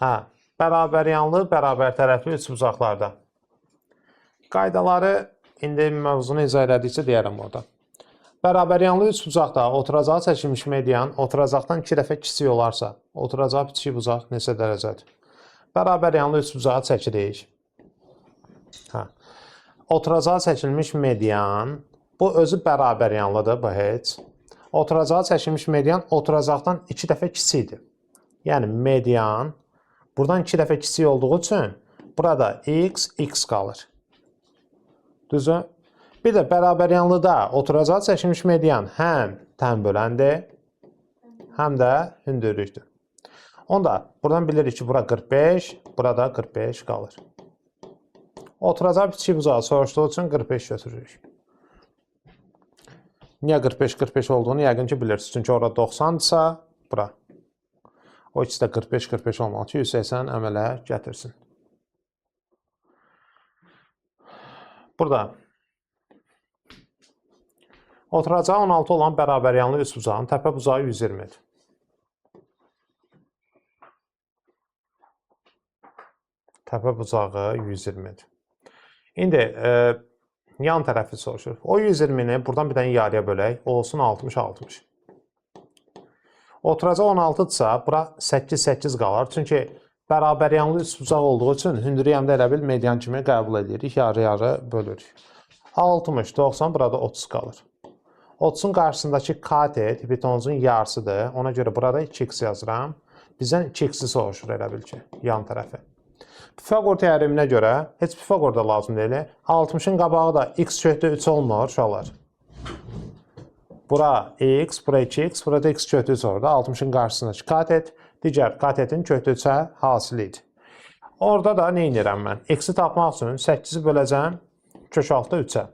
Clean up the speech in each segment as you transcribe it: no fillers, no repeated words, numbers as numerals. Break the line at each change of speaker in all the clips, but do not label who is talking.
Hə, bərabəryanlı, bərabər tərəfli üçbucaqlarda. Qaydaları indi mövzunu izah elədikcə deyərəm orada. Bərabəryanlı üçbucaqda oturacağı çəkilmiş median oturacaqdan 2 dəfə kiçik olarsa, oturacağı bitişik bucaq neçə dərəcədir? Bərabəryanlı üçbucağı çəkirik. Hə. Oturacağı çəkilmiş median, bu özü bərabəryanlıdır, bu heç. Oturacağı çəkilmiş median oturacaqdan 2 dəfə kiçikdir. Yəni median buradan 2 dəfə kiçik olduğu üçün burada x qalır. Düzü? Bir də bərabəryanlıda oturacağı çəkilmiş median həm tən böləndir, həm də hündürlükdür. Onda buradan bilirik ki, bura 45, burada 45 qalır. Oturacağı bitişik bucağı soruşduğu üçün 45 götürürük. Niyə 45 olduğunu yəqin ki, bilirsiniz. Çünki orada 90-dırsa, bura. O ikisi də 45 olmalı ki, 180 əmələ gətirsin. Burada oturacağı 16 olan bərabəryanlı üçbucağın təpə bucağı 120-dir. Təpə bucağı 120-dir. İndi yan tərəfi soruşur. O 120-ni buradan bir dənə yarıya bölək, olsun 60-60. Oturacaq 16-dırsa, bura 8 qalır. Çünki bərabəryanlı üçbucaq olduğu üçün hündürlüyəmdə elə bil median kimi qəbul edirik, yarı-yarı bölürük. 60, 90, burada 30 qalır. 30-un qarşısındakı katet hipotenuzun yarısıdır. Ona görə burada 2x yazıram. Bizdən 2x-i soruşur elə bil ki, yan tərəfi. Pifaqor teoreminə görə, heç Pifaqor da lazım deyil. 60-ın qabağı da x köhdü 3 olmur, uşaqlar. Bura x, bura 2x, burada x köhdü 3 orada. 60-ın qarşısındakı katet, digər katetin köhdü 3-ə hasilidir. Orada da nə edirəm mən? X-i tapmaq üçün 8-i böləcəm kök altı 3-ə.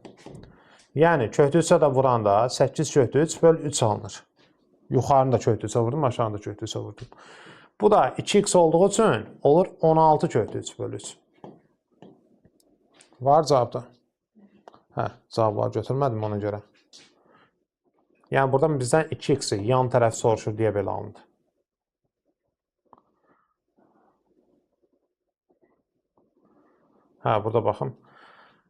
Yəni, köhdü 3-ə də vuranda 8 köhdü 3 böl 3 alınır. Yuxarını da köhdü 3-ə vurdum, aşağını da köhdü 3-ə vurdum. Bu da 2x olduğu üçün olur 16 köhdü 3 böl 3. Var cavabda? Hə, cavabları götürmədim ona görə. Yəni, buradan bizdən 2x-i yan tərəf soruşur deyə belə alındı. Hə, burada baxın.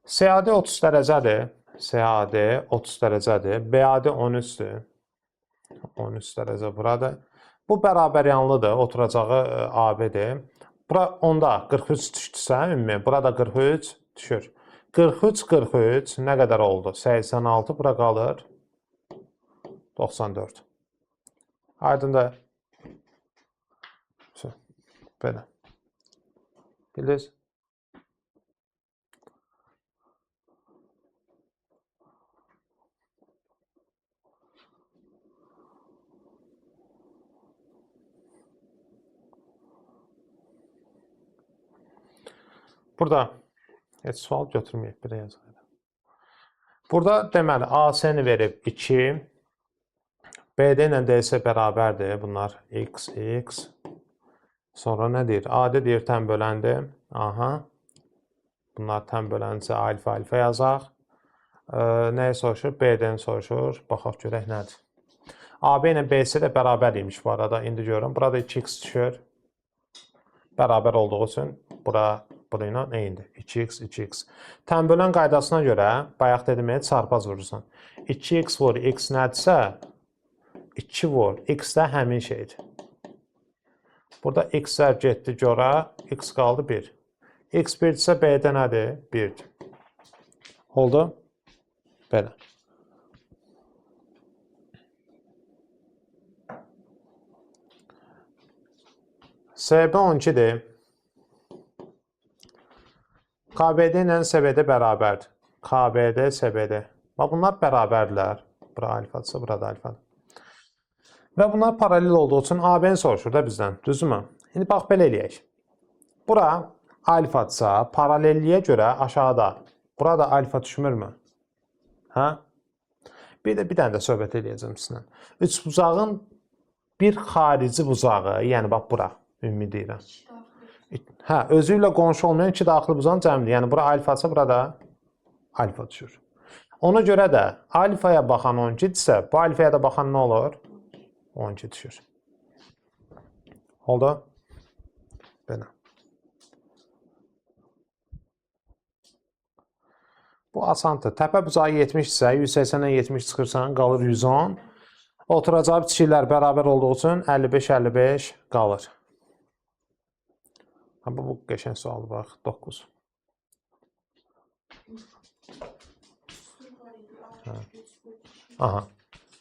CAD 30 dərəcədir. CAD 30 dərəcədir. BAD 13-dür. 13 dərəcə burada. Bu bərabəryanlıdır. Oturacağı AB-dir. Bura onda 43 düşdüsə, ümumi, burada 43 düşür. 43 nə qədər oldu? 86, bura qalır 94. Aydındır. Belə. Bildiniz? Burada heç sual götürməyək, bir yazayım. Burada deməli AC-ni verib 2, BD ilə DC bərabərdir. Bunlar x. Sonra nə deyir? AD deyir tən böləndir. Aha. Bunlar tən böləndirsə alfa yazaq. Nəyi soruşur? BD-ni soruşur. Baxaq görək nədir? AB ilə BC də bərabər imiş bu arada. İndi görürüm. Burada 2x düşür. Bərabər olduğu üçün bura ilə neyindir? 2x. Tən bölən qaydasına görə, bayaq dedim, çarpaz vurursan. 2x vur x nədirsə, 2 vur x də həmin şeydir. Burada x-lər getdi görə, x qaldı 1. X 1-dirsə, B-də nədir? 1-dir. Oldu? Belə. SB 12-dir. KBD ilə SBD bərabərdir. KBD, SBD. Bunlar bərabərdirlər. Bura alfadırsa, burada alfadır. Və bunlar paralel olduğu üçün AB-ni soruşur da bizdən. Düzdürmü? İndi bax, belə eləyək. Bura alfadırsa, paralelliyə görə aşağıda. Burada alfa düşmürmü? Hə? Bir dənə də söhbət eləyəcəm sizinlə. Üçbucağın bir xarici bucağı, yəni bax, bura, ümumi deyirəm. Hə, özü ilə qonşu olmayan iki daxili bucağın cəmidir. Yəni, bura alfadırsa, burada alfa düşür. Ona görə də alfaya baxan 12-dirsə, bu alfaya da baxan nə olur? 12 düşür. Oldu? Belə. Bu asandır. Təpə bucağı 70 isə 180-dən 70 çıxırsan, qalır 110. Oturacağı bitişiklər bərabər olduğu üçün 55-55 qalır. Bu qəşəng sualdır, bax, 9. Aha.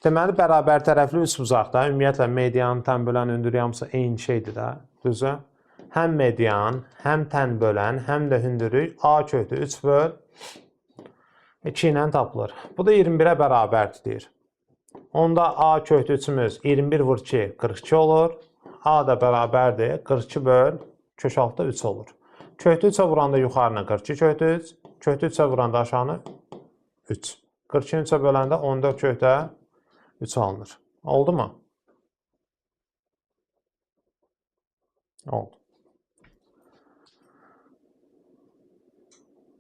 Deməli, bərabər tərəfli üçbucaqda ümumiyyətlə medianın, tən bölən, hündürlüyü hamısı eyni şeydir də, düzdür? Həm median, həm tən bölən, həm də hündürlük A köhdür 3 böl 2 ilə tapılır. Bu da 21-ə bərabərdir deyir. Onda A köhdür 3-ümüz 21 vur 2, 42 olur. A da bərabərdir, 42 böl kök altda 3 olur. Köhdür 3-ə vuranda yuxarına 42 köhdür 3, köhdür 3-ə vuranda aşağını 3. 42-ni 3-ə böləndə 14 köhdə 3 alınır. Oldu mu? Oldu.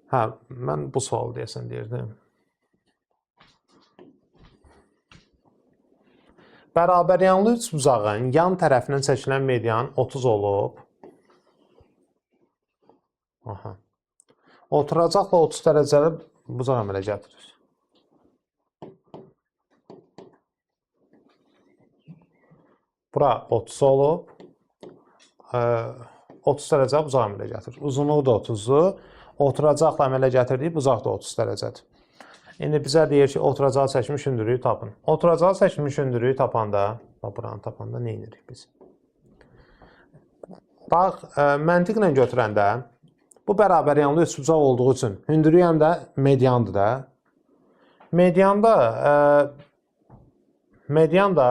Hə, mən bu sualı deyəsən deyirdim. Bərabəryanlı üçbucağın yan tərəfindən çəkilən median 30 olub. Aha. Oturacaqla 30 dərəcəli bucaq əmələ gətirir. Bura 30 olub. 30 dərəcə bucaq əmələ gətirir. Uzunluğu da 30-dur. Oturacaqla əmələ gətirdiyi bucaq da 30 dərəcədir. İndi bizə deyir ki, oturacağı çəkmiş hündürlüyü tapın. Oturacağı çəkmiş hündürlüyü tapanda, buranı tapanda nə edirik biz? Bax, məntiqlə götürəndə, bu bərabəryanlı üçbucaq olduğu üçün hündürlüyü həm də mediandır da. Median da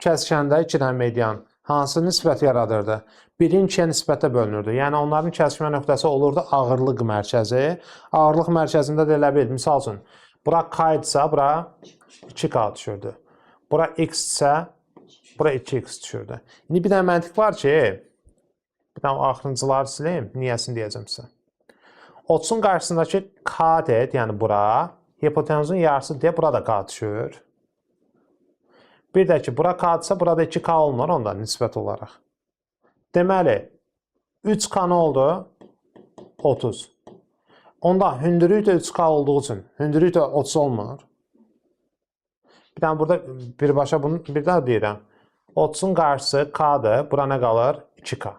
kəsikəndə 2 dənə median hansı nisbət yaradırdı? 1-in 2-yə nisbətə bölünürdü. Yəni, onların kəsişmə nöqtəsi olurdu ağırlıq mərkəzi. Ağırlıq mərkəzində də elə bil, misal üçün, bura K idisə, bura 2K düşürdü. Bura X isə, bura 2X düşürdü. İndi bir dənə məntiq var ki, bir dənə axırıncıları sileyim, niyəsini deyəcəm sizə. 30-un qarşısındakı K deyək, yəni bura, hipotenuzun yarısı deyə, bura da K düşür. Bir də ki, bura K-dırsa, burada 2K olmur ondan nisbət olaraq. Deməli, 3K nə oldu? 30. Onda hündürlük də 3K olduğu üçün, hündürlük də 30 olmur. Bir dənə burada birbaşa bunu bir daha deyirəm. 30-un qarşısı K-dır, bura nə qalır? 2K.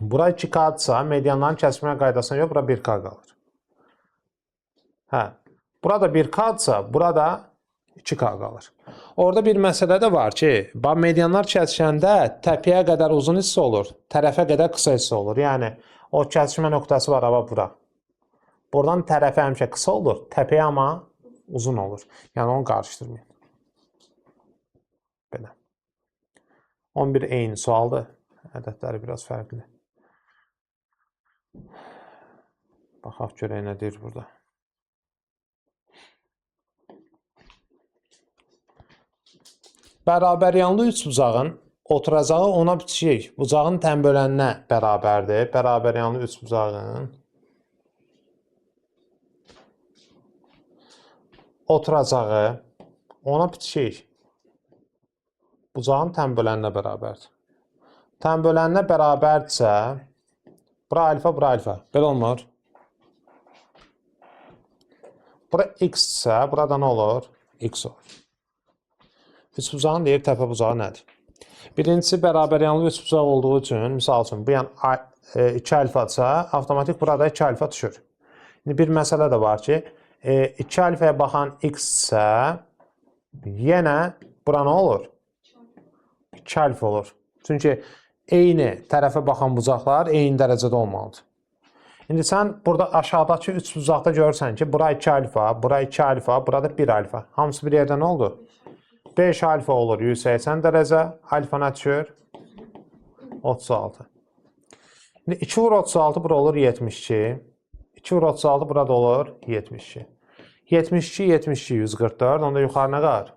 Bura 2K-dırsa, medianların kəsmə qaydasına yox, bura 1K qalır. Hə, burada 1K-dırsa, burada 2K qalır. Orada bir məsələ də var ki, medianlar kəsişəndə təpəyə qədər uzun hissə olur, tərəfə qədər qısa hissə olur. Yəni, o kəsişmə nöqtəsi var, bura. Buradan tərəfə həmişə qısa olur, təpəyə amma uzun olur. Yəni, onu qarışdırmayın. Belə. 11 eyni sualdır. Ədədləri biraz fərqli. Baxaq görək nə deyir burada. Bərabəryanlı üçbucağın oturacağı ona bitişik bucağın tən bölənə bərabərdir. Bərabəryanlı üçbucağın oturacağı ona bitişik bucağın tən bölənə bərabərdir. Tən bölənə bərabərdirsə, bura alfa, bura alfa. Belə olmur. Bura x isə, burada nə olur? X olur. Üçbucağın deyir, təpə bucağı nədir? Birincisi, bərabəryanlı üçbucaq olduğu üçün, misal üçün, bu yan 2 alfadırsa, avtomatik burada 2 alfa düşür. İndi bir məsələ də var ki, 2 alfaya baxan x isə, yenə bura nə olur? 2 alfa olur. Çünki eyni tərəfə baxan bucaqlar eyni dərəcədə olmalıdır. İndi sən burada aşağıdakı üçbucaqda görürsən ki, bura 2 alfa, bura 2 alfa, burada 1 alfa. Hamısı bir yerdə nə oldu? 5 alfa olur 180 dərəcə, alfa nə düşür? 36. İndi 2 vur 36 bura olur 72. 2 vur 36 burada olur 72. 72, 72, 144. Onda yuxarı nə qalır?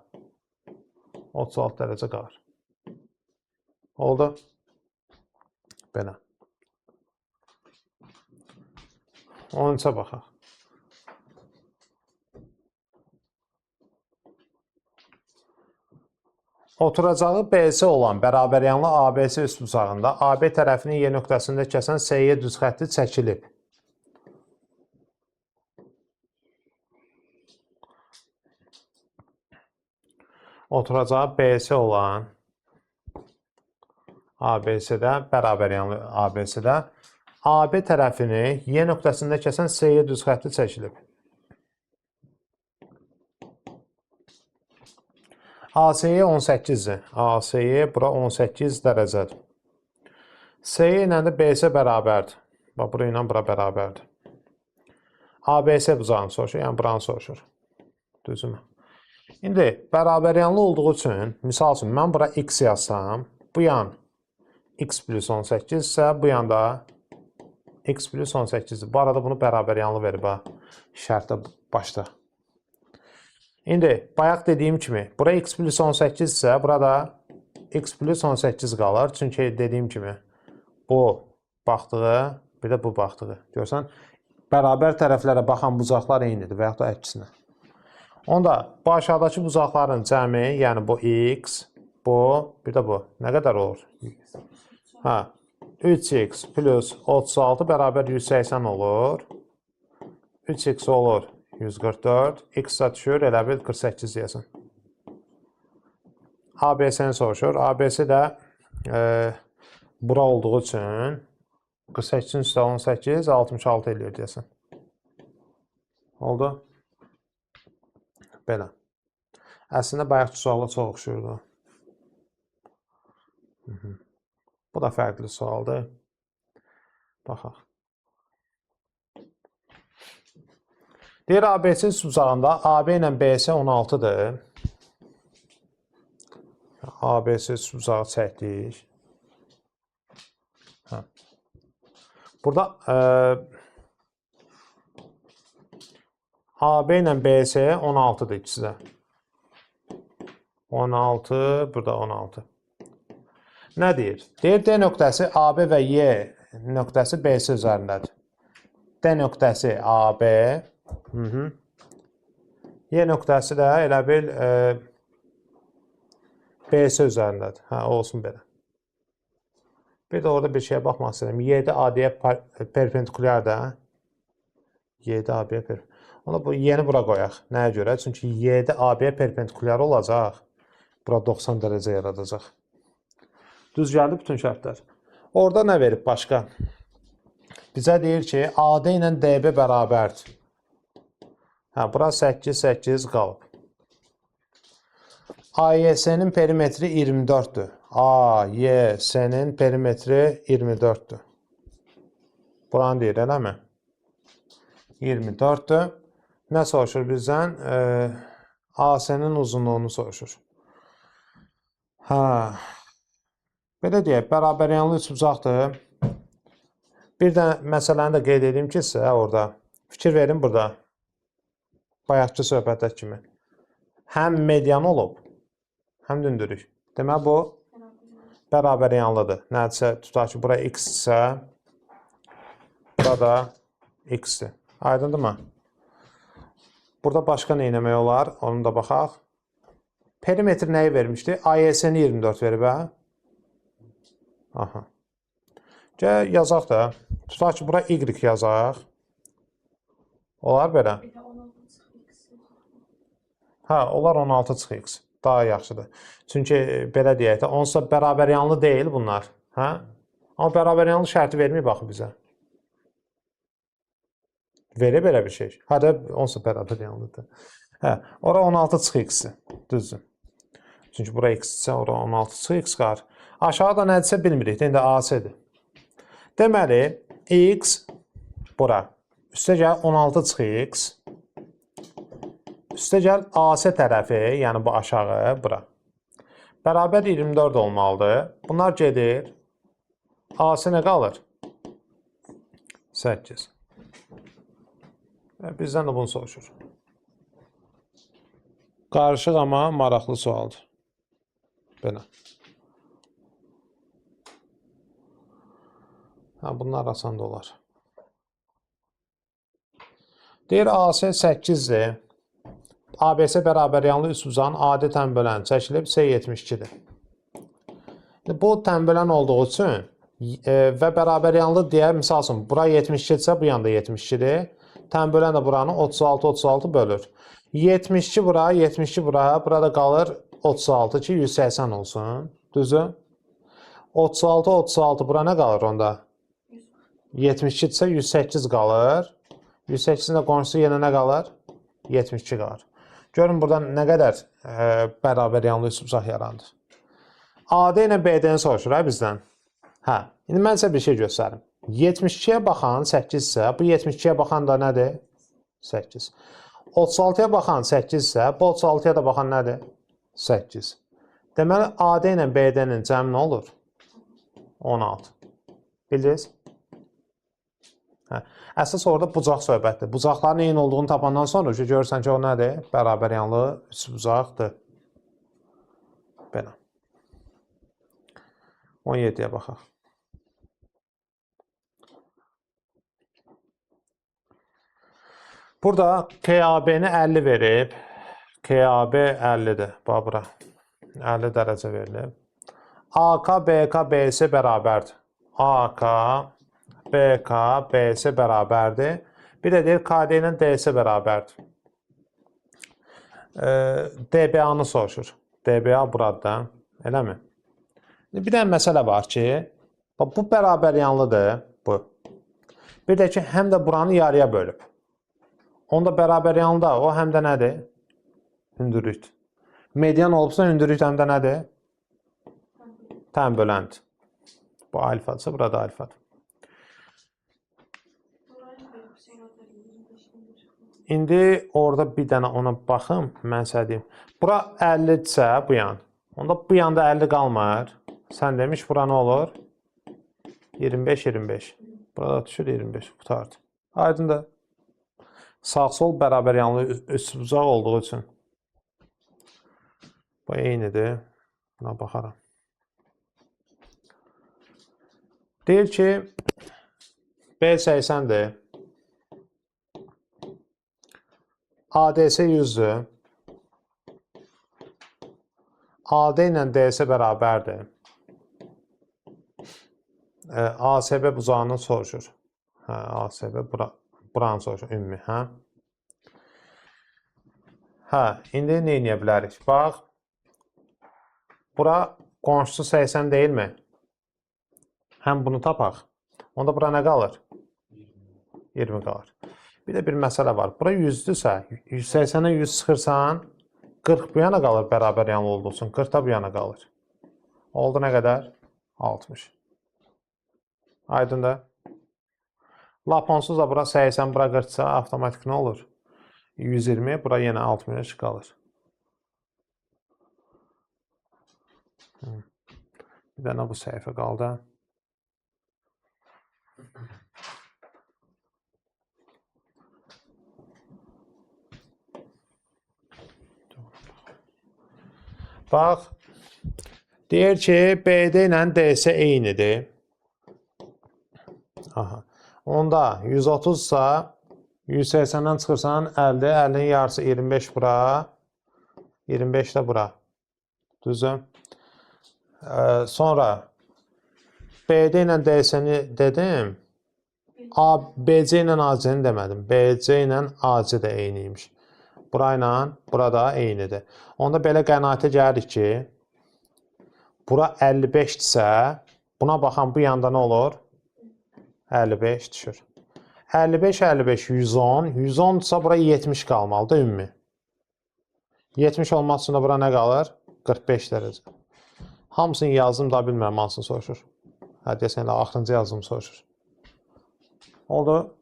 36 dərəcə qalır. Oldu? Belə. 13-ə baxaq. Oturacağı BS olan bərabəryanlı ABS üçbucağında AB tərəfinin Y nöqtəsində kəsən SY düz xətti çəkilib. Oturacağı BS olan ABS-də, bərabəryanlı ABS-də AB tərəfini Y nöqtəsində kəsən SY düz xətti çəkilib. ASY 18-dir. ASY bura 18 dərəcədir. SY ilə də BS bərabərdir. Bax, bura ilə bura bərabərdir. ABS bucağını soruşur, yəni buranı soruşur. Düzümü? İndi, bərabəryanlı olduğu üçün, misal üçün, mən bura x yazsam, bu yan x plus 18 isə, bu yanda x plus 18-dir. Bu arada bunu bərabəryanlı verib, şərtdə başda. İndi, bayaq dediyim kimi, bura x plus 18 isə, burada x plus 18 qalır. Çünki dediyim kimi, bu baxdığı, bir də bu baxdığı. Görsən, bərabər tərəflərə baxan bucaqlar eynidir və yaxud da əksinə. Onda, bu aşağıdakı bucaqların cəmi, yəni bu x, bu, bir də bu. Nə qədər olur? 3x plus 36 bərabər 180 olur. 3x olur 144, x-a düşür, elə bil 48 deyəsən. ABS-ni soruşur. ABS də bura olduğu üçün 48-in üstə 18, 66 eləyir deyəsən. Oldu? Belə. Əslində, bayaqçı suala çox oxşuyurdu. Bu da fərqli sualdır. Baxaq. Deyir, ABS üçbucağında AB ilə BS 16-dır. ABS üçbucağı çəkdik. Burada AB ilə BS 16-dır ikisi də. 16, burada 16. Nə deyir? Deyir, D nöqtəsi AB və Y nöqtəsi BS üzərindədir. D nöqtəsi AB, Y nöqtəsi də elə bil BS üzərindədir. Olsun belə. Bir də orada bir şeyə baxmaq istəyirəm. Y-də AD-yə perpendikulyar da. Y-də AB-yə perpendikulyar. Onda bu yeni bura qoyaq. Nəyə görə? Çünki Y-də AB-yə perpendikulyar olacaq. Bura 90 dərəcə yaradacaq. Düz gəldi bütün şərtlər. Orada nə verib başqa? Bizə deyir ki, AD ilə DB bərabərdir. Bura 8, 8 qalıb. AYS-nin perimetri 24-dür. AYS-nin perimetri 24-dür. Buranı deyir, eləmi? 24-dür. Nə soruşur bizdən? AS-nin uzunluğunu soruşur. Belə deyək, bərabəryanlı üçbucaqdır. Bir də məsələni də qeyd edeyim ki, sizə orada fikir verin burada. Bayaqçı söhbətdə kimi. Həm median olub, həm döndürük. Demək, bu bərabəryanlıdır. Nədirsə, tutaq ki, bura x isə, burada x-dir. Aydındır mı? Burada başqa nə etmək olar? Onu da baxaq. Perimetr nəyi vermişdi? AYS-ni 24 verib, Aha. Gəl, yazaq da. Tutaq ki, bura y yazaq. Olar belə. Olar 16 çıx x. Daha yaxşıdır. Çünki belə deyək də, onsuz da bərabəryanlı deyil bunlar. Amma bərabəryanlı şərti verməyib baxı bizə. Verib belə bir şey. Hədə onsuz da bərabəryanlıdır. Ora 16 çıx x-dir. Düzdür. Çünki bura x isə, ora 16 çıx x qalır. Aşağıda nədirsə bilmirik. İndi AC-dir. Deməli, x bura. Üstə gəl 16 çıx x. Üstə gəl AC tərəfi, yəni bu aşağı, bura. Bərabər 24 olmalıdır. Bunlar gedir. AC nə qalır? 8. Bizdən də bunu soruşur. Qarışıq, amma maraqlı sualdır. Belə. Bunlar asan da olar. Deyir, AC 8-dir. ABC bərabər yanlı üçbucağın adi tənböləni çəkilib C72-dir. Bu tənbölən olduğu üçün və bərabər yanlı deyə misal üçün bura 72-dirsə bu yanda 72-dir. Tənbölən də buranı 36 bölür. 72 bura, 72 bura, burada qalır 36 ki 180 olsun. Düzü? 36 bura nə qalır onda? 72-dirsə 108 qalır. 108-in də qonşusu yenə nə qalır? 72 qalır. Görün burada nə qədər bərabər yanlı üçbucaq yaranır. AD ilə BD-ni soruşur bizdən. Hə, indi mən sizə bir şey göstərim. 72-yə baxan 8 isə, bu 72-yə baxan da nədir? 8. 36-ya baxan 8 isə, bu 36-ya da baxan nədir? 8. Deməli, AD ilə BD-nin cəmi nə olur? 16. Bildiniz? Hə. Əsas orada bucaq söhbətdir. Bucaqların eyni olduğunu tapandan sonra görürsən ki, o nədir? Bərabər yanlı üçbucaqdır. Belə. 17-yə baxaq. Burada KAB-ni 50 verib. KAB 50-dir. Bax bura. 50 dərəcə verilib. AK, BK, BS bərabərdir. AK, BK, BS bərabərdir. Bir də deyir, KD ilə DS bərabərdir. DBA-nı soruşur. DBA buradan. Eləmi? Bir də məsələ var ki, bu bərabər yanlıdır. Bu. Bir də ki, həm də buranı yarıya bölüb. Onda bərabər yanlıda o həm də nədir? Hündürlük. Median olubsa hündürlük həm də nədir? Tənböləndir. Bu alfadırsa, burada alfadır. İndi orada bir dənə ona baxım, mən sizə deyim. Bura 50-dirsə bu yan. Onda bu yanda 50 qalmır. Sən demiş, bura nə olur? 25. Burada düşür 25. Qutardı. Aydındır. Sağ-sol bərabər yanlı üçbucaq olduğu üçün. Bu eynidir. Buna baxaram. Deyir ki, B 80-dir. ADS 100-dür. AD ilə DS bərabərdir. ASB bucağını soruşur. Hə, ASB buranı soruşur, ümumi, hə? Hə, indi nə edə bilərik? Bax, bura qonşusu 80 deyilmi? Həm bunu tapaq. Onda bura nə qalır? 20 qalır. Bir də bir məsələ var. Bura 100-dürsə, 180-ə 100 çıxırsan, 40 bu yana qalır bərabər yanlı olduğu üçün. 40 da bu yana qalır. Oldu nə qədər? 60. Aydındır. Lap onsuz da bura 80, bura 40-sa avtomatik nə olur? 120, bura yenə 60 qalır. Bir dənə bu səhifə qaldı. Bax, deyir ki, BD ilə DS eynidir. Aha. Onda 130-sa 180-dən çıxırsan 50, 50-nin yarısı 25 bura, 25 də bura. Düzdür? Sonra BD ilə DS-ni dedim, BC ilə AC-ni demədim. BC ilə AC də eyniymiş. Bura ilə burada eynidir. Onda belə qənaətə gəlirik ki, bura 55-dirsə, buna baxan bu yanda nə olur? 55 düşür. 55, 55, 110. 110-dırsa bura 70 qalmalıdır ümumi. 70 olmaq üçün də bura nə qalır? 45 dərəcə. Hamısını yazdım da bilmirəm, hansını soruşur. Hə, deyəsən elə axırıncı yazdığımı soruşur. Oldu.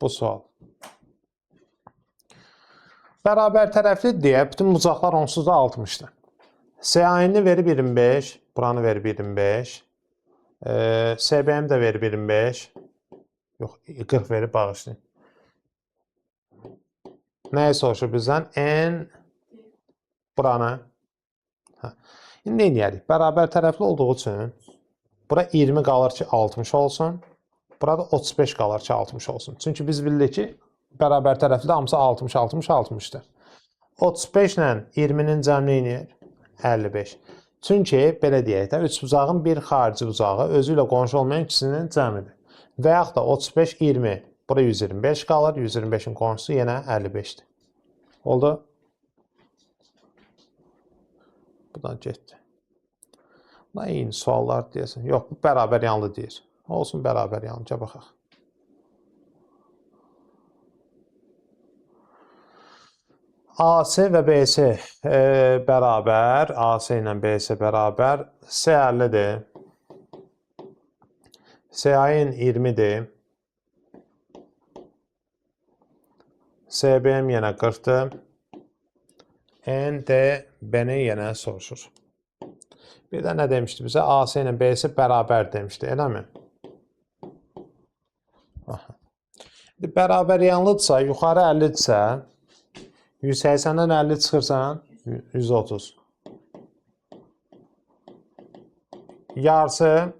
Bu sual. Bərabər tərəfli deyə bütün bucaqlar onsuz da 60-dır. SAN-ni verib 25, buranı verib 25. SBM də verib 25. Yox, 40 verib bağışlayın. Nəyi soruşur bizdən? N buranı. İndi nə edərik? Bərabər tərəfli olduğu üçün bura 20 qalır ki 60 olsun. Burada 35 qalar ki 60 olsun. Çünki biz bildik ki bərabər tərəfli hamısı 60, 60, 60-dır. 35 ilə 20-nin cəmliyi eləyir 55. Çünki belə deyək də, üçbucağın bir xarici bucağı özü ilə qonşu olmayan ikisinin cəmidir. Və yaxud da 35, 20, bura 125 qalır, 125-in qonşusu yenə 55-dir. Oldu? Bu da getdi. Buna eyni suallar deyəsən. Yox, bu bərabər yanlı deyir. Olsun bərabər yanlıca baxaq. AC və BC bərabər, AC ilə BC bərabər, C 50-dir. CA-nin 20-dir. CBM yenə 40-dır. NDB-ni yenə soruşur. Bir də nə demişdi bizə? AC ilə BC bərabər demişdi, eləmi? Bərabər yanlıdırsa, yuxarı 50-dirsə, 180-dən 50 çıxırsan, 130. Yarısı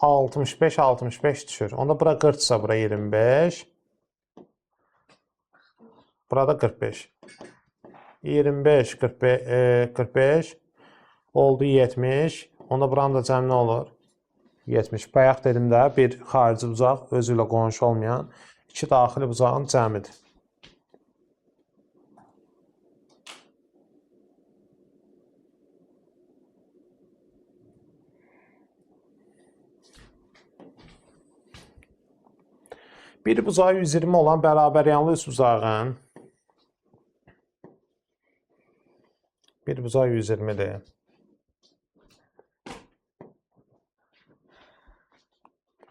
65, 65 düşür. Onda bura 40-sa, bura 25. Burada 45. 25, 45 oldu 70. Onda buranın da cəmi nə olur? 70. Bayaq dedim də, bir xarici bucaq özü ilə qonşu olmayan iki daxili bucağın cəmidir. Bir bucağı 120 olan bərabər yanlı üçbucağın bir bucaq 120-dir.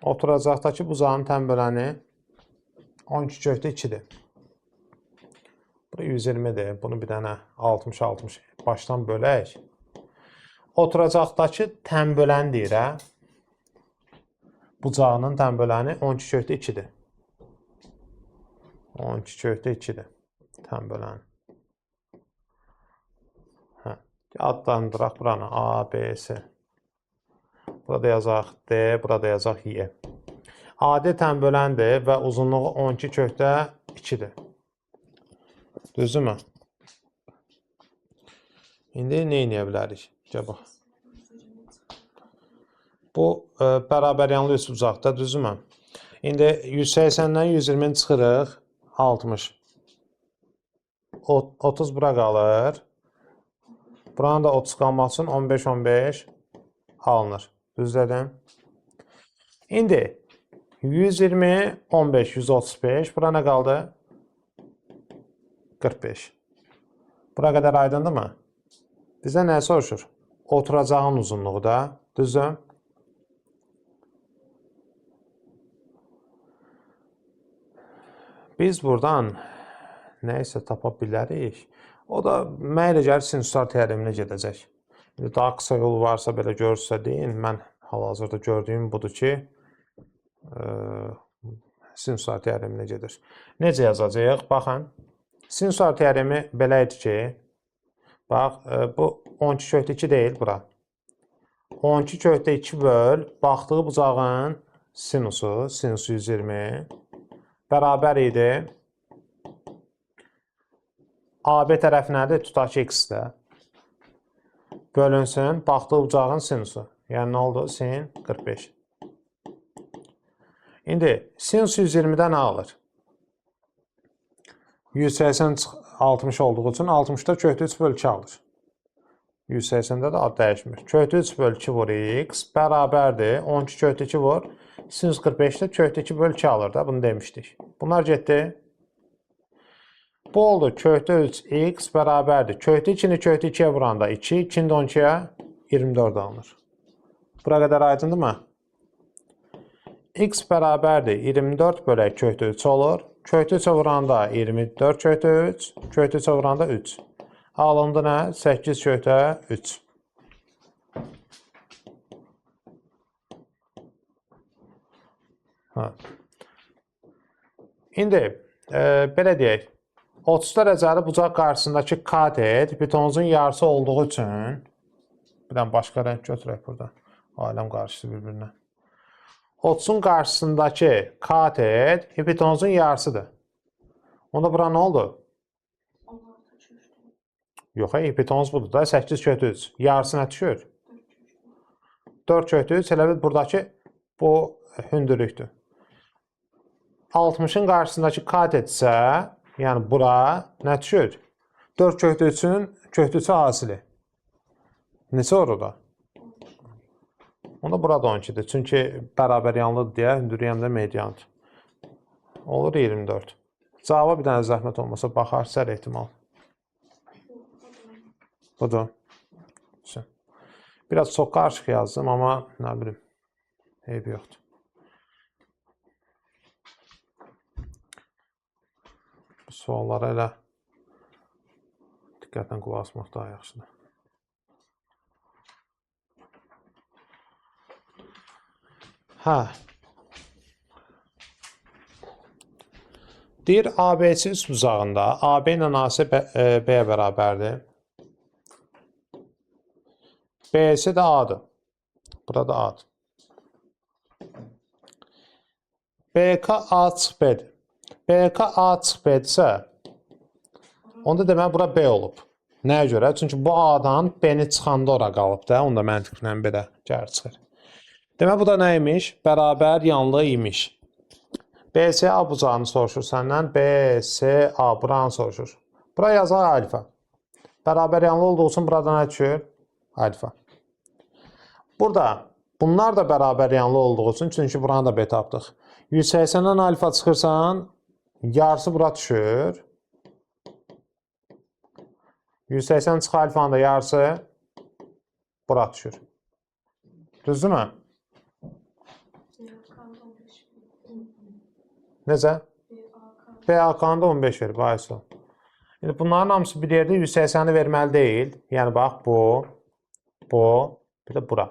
Oturacaqdakı bucağın tənböləni 12/2-dir. Bura 120-dir. Bunu bir dənə 60-60 başdan bölək. Oturacaqdakı tənböləni deyir, hə? Bucağının tənböləni 12/2-dir. 12/2-dir tənböləni. Adlandıraq buranı A, B, C. Burada yazaq D, burada yazaq Y. AD tənböləndir və uzunluğu 12/2-dir. Düzdürmü? İndi nə edə bilərik? Gəl bax. Bu bərabər yanlı üçbucaqda, düzdürmü? İndi 180-dən 120-ni çıxırıq, 60. 30 bura qalır. Buranın da 30 qalmaq üçün 15-15 alınır. Düzdədim. İndi 120, 15, 135. Bura nə qaldı? 45. Bura qədər aydındır mı? Bizə nə soruşur? Oturacağın uzunluğu da. Düzdür? Biz buradan nə isə tapa bilərik. O da mənə elə gəlir sinuslar teoreminə gedəcək. Daha qısa yol varsa belə görürsə deyin. Mən hal-hazırda gördüyüm budur ki, sinuslar teoreminə gedir. Necə yazacağıq? Baxın. Sinuslar teoremi belə idi ki, bax, bu 12/2 deyil bura. 12/2 böl baxdığı bucağın sinusu, sinus 120 bərabər idi. AB tərəfi nədir? Tutaq ki, x-də. Bölünsün, baxdığı bucağın sinusu. Yəni, nə oldu? Sin 45. İndi, sinus 120-dən nə alır? 180 60 olduğu üçün 60-da köhdü 3 bölü 2 alır. 180-də də ad dəyişmir. Köhdü 3 bölü 2 vur x bərabərdir. 12 köhdü 2 vur. Sinus 45-də köhdü 2 bölü 2 alır da. Bunu demişdik. Bunlar getdi. Bu oldu. Köhdü 3x bərabərdir. Köhdü 2-ni köhdü 2-yə vuranda 2, 2-ni də 12-yə 24 alınır. Bura qədər aydındır mı? X bərabərdir. 24 bölək köhdü 3 olur. Köhdü 3-ə vuranda 24 köhdü 3, köhdü 3-ə vuranda 3. Alındı nə? 8 köhdü 3. İndi, belə deyək. 30 dərəcəli bucaq qarşısındakı katet bitonuzun yarısı olduğu üçün bir dənə başqa rəng götürək burada. Aləm qarşısı bir-birinə. 30'un qarşısındakı katet hipotenuzun yarısıdır. Onda bura nə oldu? Yox, hipotenuz budur da 8 kötü 3. Yarısı nə düşür? 4 kötü 3. Elə bil buradakı bu hündürlükdür. 60'ın qarşısındakı katet isə, yəni bura nə düşür? 4 kötü 3'ün kötü 3'ü hasili. Neçə orada? Onda burada 12'dir. Çünki bərabər yanlıdır deyə hündürlüyəm də mediandır. Olur 24. Cavaba bir dənə zəhmət olmasa baxar, sər ehtimal. Budur. Biraz çox qarışıq yazdım, amma nə bilim, eybi yoxdur. Bu suallara elə diqqətlə qulaq asmaq daha yaxşıdır. Hə. Deyir, ABC üçbucağında AB ilə AC B-yə bərabərdir. BC də A-dır. Burada A-dır. BK A çıx B-dir. BK A çıx B-dirsə, onda demək bura B olub. Nəyə görə? Çünki bu A-dan B-ni çıxanda ora qalıb da, onda məntiqlə belə gəlir çıxır. Demək, bu da nə imiş? Bərabər yanlı imiş. BCA bucağını soruşur səndən. BCA buranı soruşur. Bura yazaq alfa. Bərabər yanlı olduğu üçün burada nə düşür? Alfa. Burada bunlar da bərabər yanlı olduğu üçün, çünki buranı da B tapdıq. 180'dən alfa çıxırsan, yarısı bura düşür. 180 çıx alfanın da yarısı bura düşür. Düzdürmü? Necə? BAK-nı da 15 verir, bahis o. Yəni, bunların hamısı bir yerdə 180'i verməli deyil. Yəni, bax, bu, bir də bura.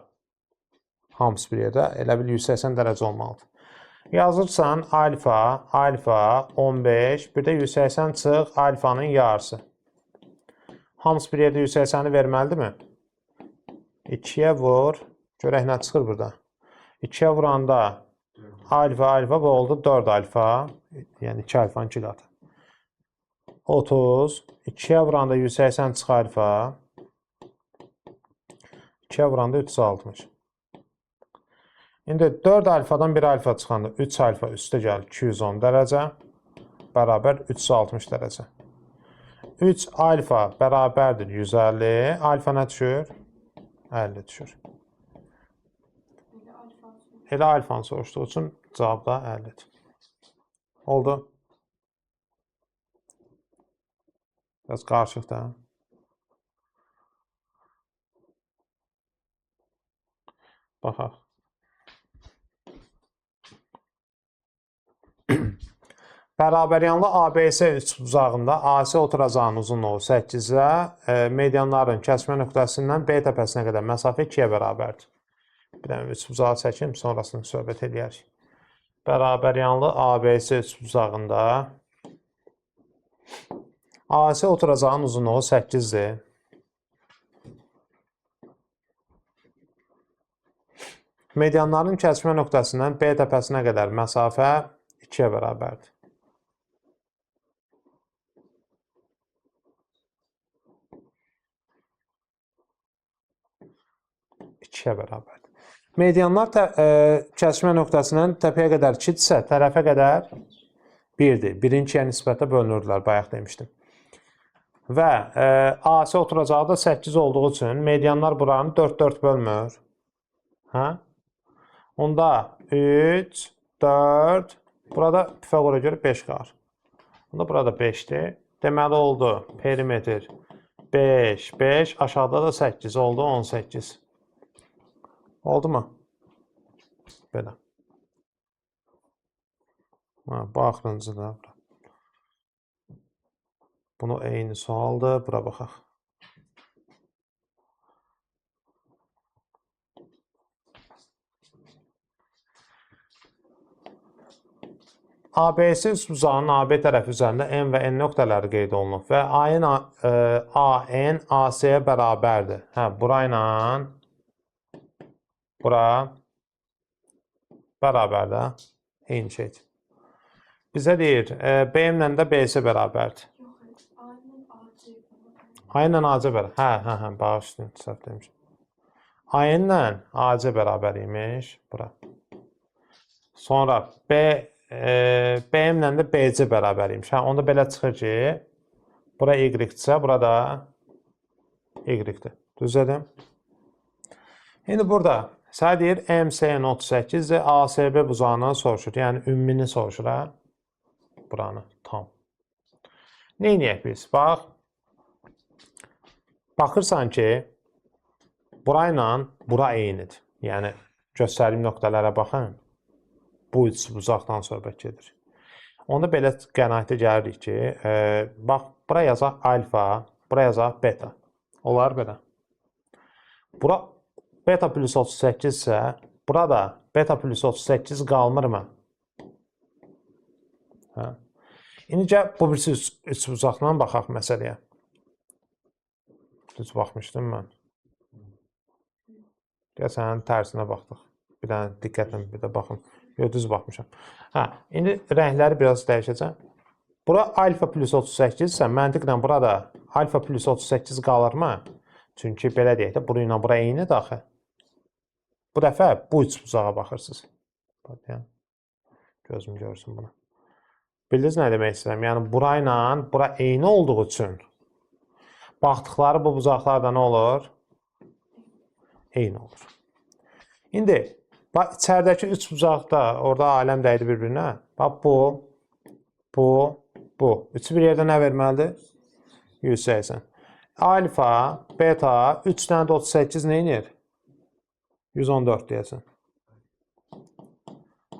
Hamısı bir yerdə, elə bil 180 dərəcə olmalıdır. Yazırsan, alfa 15, bir də 180 çıx alfanın yarısı. Hamısı bir yerdə 180'i verməlidirmi? 2'yə vur, görək nə çıxır burada. 2'yə vuranda alfa bu oldu 4 alfa, yəni 2 alfanın 2 qatı. 30, 2'yə vuranda 180 çıx alfa, 2'yə vuranda 360. İndi 4 alfadan 1 alfa çıxanda 3 alfa üstə gəlir 210 dərəcə, bərabər 360 dərəcə. 3 alfa bərabərdir 150, alfa nə düşür? 50 düşür. Elə alfanı soruşduğu üçün cavab da 50'dir. Oldu. Biraz qarışıq da. Baxaq. Bərabəryanlı ABC üçbucağında AC oturacağının uzunluğu 8-ə, medianların kəsmə nöqtəsindən B təpəsinə qədər məsafə 2-yə bərabərdir. Bir dənə üçbucağı çəkim, sonrasını söhbət edərik. Bərabəryanlı ABC üçbucağında AC oturacağının uzunluğu 8-dir. Medianların kəsmə nöqtəsindən B təpəsinə qədər məsafə 2-yə bərabərdir. 2'ye bərabərdir. Medianlar kəsmə nöqtəsindən təpəyə qədər 2-dirsə, tərəfə qədər 1'dir. 1'in 2'yə nisbətdə bölünürdülər, bayaq demişdim. Və AC oturacağı da 8 olduğu üçün medianlar buranı 4-4 bölmür. Hə? Onda 3, 4, burada Pifagora görə 5 qalır. Onda burada 5'dir. Deməli oldu perimetr 5, 5, aşağıda da 8 oldu, 18. Oldu mu? Belə. Bu axırıncı da. Bunu eyni sualdır. Bura baxaq. ABC üçbucağının AB tərəfi üzərində N və N nöqtələri qeyd olunub və AN AC-yə bərabərdir. Hə, bura ilə bura bərabər də. Eyni şeydir. Bizə deyir, B-lə də B-si bərabərdir. A ilə AC bərabər. Bağışlayın, səhv demişim. A ilə AC bərabər imiş. Bura. Sonra B-lə də BC bərabər imiş. Onda belə çıxır ki, bura Y-dirsə, burada Y-dir. Düzdür? İndi burada sənə deyir MCN 38 ASB buzağını soruşur. Yəni ümumini soruşur. Buranı tam. Nə edək biz? Bax. Baxırsan ki, burayla bura eynidir. Yəni göstərdiyim nöqtələrə baxın. Bu üç buzaqdan söhbət gedir. Onda belə qənaətə gəlirik ki, bax, bura yazaq alfa, bura yazaq beta. Olar belə. Bura beta plus 38 isə, burada beta plus 38 qalmırmı? İndi gəl, bu birisi üç buzaqdan baxaq məsələyə. Düz baxmışdım mən. Gəl, sənin tərsinə baxdıq. Bir dənə diqqətlə bir də baxın. Yox, düz baxmışam. İndi rəngləri biraz dəyişəcəm. Bura alfa plus 38 isə, məntiqlə burada alfa plus 38 qalırmı? Çünki belə deyək də, bura ilə bura eynidir axı. Bu dəfə bu üç buzağa baxırsınız. Gözüm görsün bunu. Bildiniz nə demək istəyirəm? Yəni, bura ilə bura eyni olduğu üçün baxdıqları bu buzaqlar da nə olur? Eyni olur. İndi, bax, içəridəki üç buzaqda, orada aləm dəydi bir-birinə. Bax, bu. Üçü bir yerdə nə verməlidir? 180. Alfa, beta, 3 dənə də 38 nə inir? 114 deyəsən.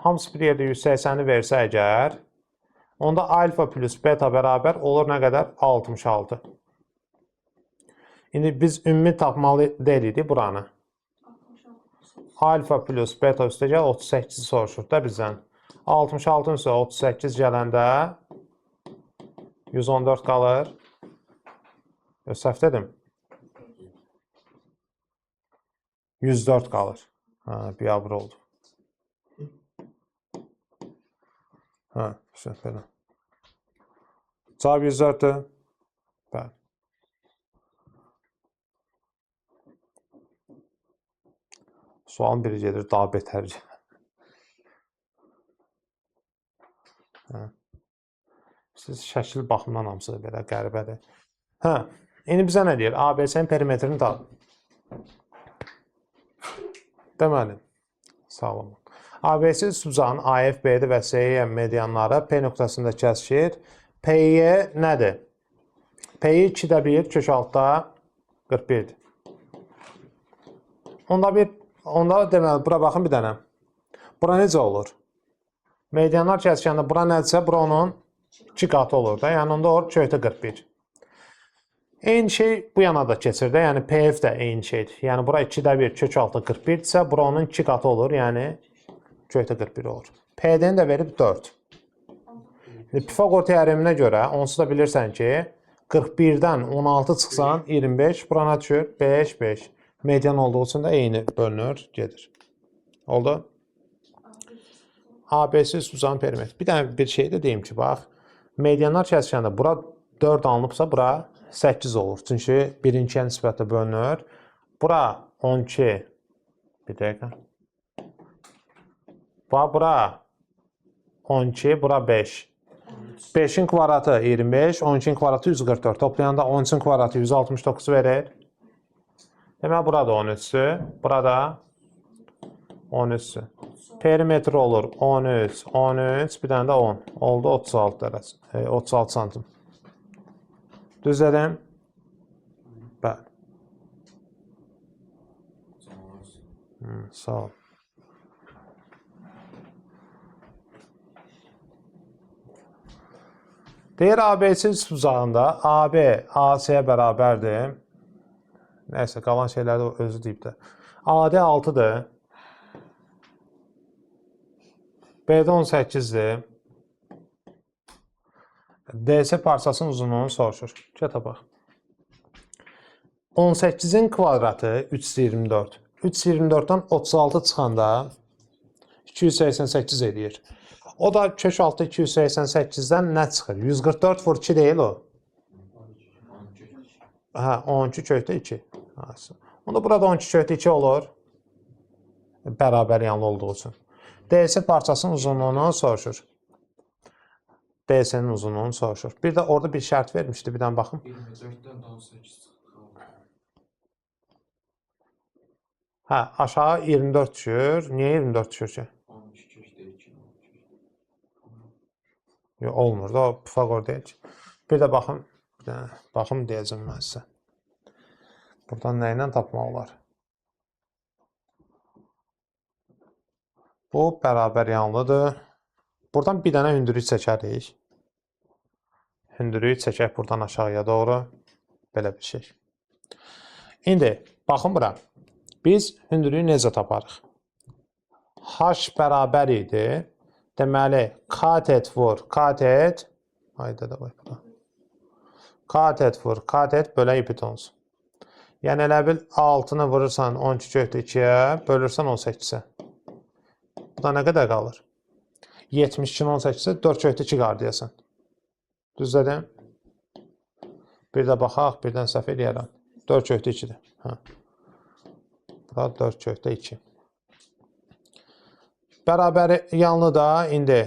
Hamısı bir yerdə 180-i versə əgər, onda alfa plus beta bərabər olur nə qədər? 66. İndi biz ümumi tapmalı deyilik buranı. Alfa plus beta üstə gəl 38 soruşur da bizdən. 66-ın üstə 38 gələndə 114 qalır. Səhv dedim. 104 qalır. Biabır oldu. Səhv belə. Cavab 104-dür. Bəli. Sualın biri gedir, daha betər. Siz şəkil baxımdan hamısı belə qəribədir. İndi bizə nə deyir? ABC-nin perimetrini tapın. Deməli, sağ olun. ABC üstbucağın AF, BD və CE medianları P nöqtəsində kəsişir. P-yə nədir? P-yi 2-də 1, kök altda 41-dir. Onda deməli, bura baxın bir dənə. Bura necə olur? Medianlar kəsişəndə bura nədirsə, bura onun 2 qatı olur da. Yəni, onda olur kökdə 41. Eyni şey bu yana da keçir də. Yəni, PF də eyni şeydir. Yəni, bura 2-də 1, kök altda 41 isə, bura onun 2 qatı olur. Yəni, kökdə 41 olur. PD-ni də verib 4. Pifagor teoreminə görə, onsuz da bilirsən ki, 41-dən 16 çıxsan, 25, burana düşür, 5, 5. Median olduğu üçün də eyni bölünür, gedir. Oldu? ABC üstbucağın perimetri. Bir dənə bir şey də deyim ki, bax, medianlar kəsişəndə bura 4 alınıbsa, bura 8 olur. Çünki birinciyə nisbətlə bölünür. Bura 12, bir dəqiqə. Bura 12, bura 5. 5-in kvadratı 25, 12-in kvadratı 144. Toplayanda 13-in kvadratı 169 verir. Deməli, burada 13-dür, burada 13-dür. Perimetri olur 13, 13, bir dənə də 10. Oldu 36 dərəcə, 36 santim. Düz dedim? Bəli. Sağ ol. Deyir ABC üstbucağında AB AC-yə bərabərdir. Nəysə, qalan şeyləri özü deyib də. AD 6-dır. BD 18-dir. DC parçasının uzunluğunu soruşur. Gələ bax. 18-in kvadratı 324. 324-dən 36 çıxanda 288 edir. O da kök altı 288-dən nə çıxır? 144 vur 2 deyil o. Hə, 12 kökdə 2. Onda burada 12 kökdə 2 olur. Bərabər yanlı olduğu üçün. DC parçasının uzunluğunu soruşur. DC'nin uzunluğunu soruşur. Bir də orada bir şərt vermişdi. Bir dənə baxım.
24-dən 18 çıxır.
Hə, aşağı 24 düşür. Niyə 24 düşür ki?
12 kökdə 2.
Yox, olmur da, o Pifagor deyil ki. Bir də baxım. Bir dənə baxım deyəcəm mən sizə. Buradan nə ilə tapmaq olar? Bu bərabər yanlıdır. Buradan bir dənə hündürlük çəkərik. Hündürlük çəkək buradan aşağıya doğru. Belə bir şey. İndi, baxın bura. Biz hündürlüyü necə taparıq? H bərabər idi. Deməli, katet vur, katet. Hayda da bax bura. Katet vur, katet bölə ipitons. Yəni, elə bil 6-nı vurursan 12 kökdə 2-yə, bölürsən 18-ə. Bu da nə qədər qalır? 72-ni 18-ə 4 kökdə 2 qalır deyəsən. Düz dedim? Bir də baxaq, birdən səhv eləyərəm. 4 kökdə 2-dir. Hə. Bura 4 kökdə 2. Bərabər yanlı da indi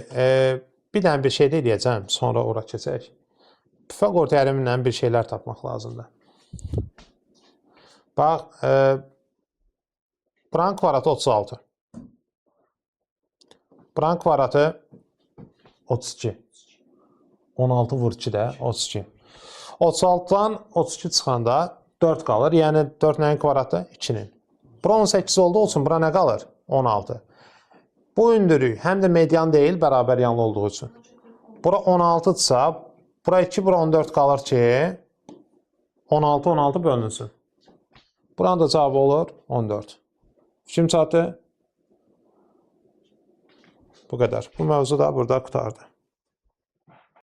bir dənə bir şey deyəcəm, sonra ora keçək. Pifagor teoremindən bir şeylər tapmaq lazımdır. Bax, buranın kvadratı 36. Buranın kvadratı 32. 16 vur 2-də 32. 36-dan 32 çıxanda 4 qalır. Yəni 4 nəyin kvadratı? 2-nin. Bura 18 olduğu üçün bura nə qalır? 16. Bu hündürlük həm də median deyil, bərabər yanlı olduğu üçün. Bura 16-dırsa, bura 2, bura 14 qalır ki, 16 bölünsün. Buranın da cavabı olur 14. Fikrim çatdı? Bu qədər. Bu mövzu da burada qurtardı.